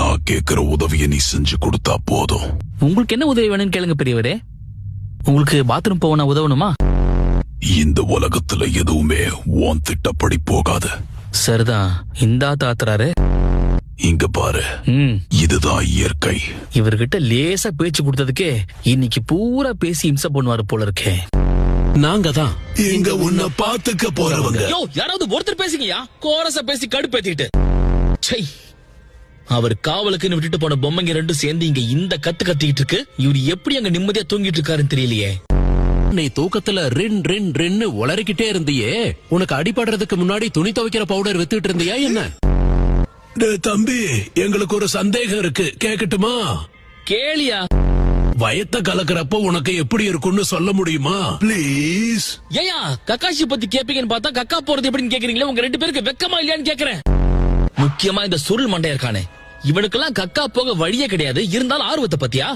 நான் கேக்குற உதவியை நீ செஞ்சு கொடுத்தா போதும். உங்களுக்கு என்ன உதவி வேணும்னு கேளுங்க பெரியவரே. உங்களுக்கு பாத்ரூம் போக நான் உதவணுமா? இந்த உலகத்துல எதுவுமே உன் திட்டப்படி போகாது. சரிதான். இந்தா தாத்துறாரு. இங்க பாரு, இதுதான் இயற்கை. இவர்கிட்ட லேசா பேச்சு கொடுத்ததுக்கே இன்னைக்கு பூரா பேசி இம்சை பண்ணுவாரு போல இருக்கே. நாங்க தான் இங்க உன்னை பாத்துக்க போறவங்க. யாராவது ஒருத்தர் பேசுங்கயா. கோரச பேசி கடுப்பேத்திட்டு அவர் காவலுக்குன்னு விட்டுட்டு போன பொம்மைங்க ரெண்டும் சேர்ந்து இங்க இந்த கத்து கத்திக்கிட்டு இருக்கு. இவரு எப்படி அங்க நிம்மதியா தூங்கிட்டு இருக்காருன்னு தெரியலையே. நீ தூக்கத்துல ரென்னு உளறிக்கிட்டே இருந்தியே. உனக்கு அடிபடுறதுக்கு முன்னாடி துணி துவைக்கிற பவுடர் வித்துட்டு இருந்தியா என்ன? தம்பி, எங்களுக்கு ஒரு சந்தேகம் இருக்கு, கேக்கட்டுமா? கேளியா. வயத்த கலக்கிறப்ப உனக்கு எப்படி இருக்கும்னு சொல்ல முடியுமா? பிளீஸ். ஏயா கக்காஷி பத்தி கேப்பீங்கன்னு பார்த்தா கக்கா போறது எப்படின்னு கேக்குறீங்களா? உங்க ரெண்டு பேருக்கு வெக்கமா இல்லையான்னு கேக்குறேன். முக்கியமா இந்த சுருள் மண்டையா இருக்கானே, இவனுக்கெல்லாம் கக்கா போக வழியே கிடையாது. இருந்தாலும் ஆர்வத்தை பத்தியா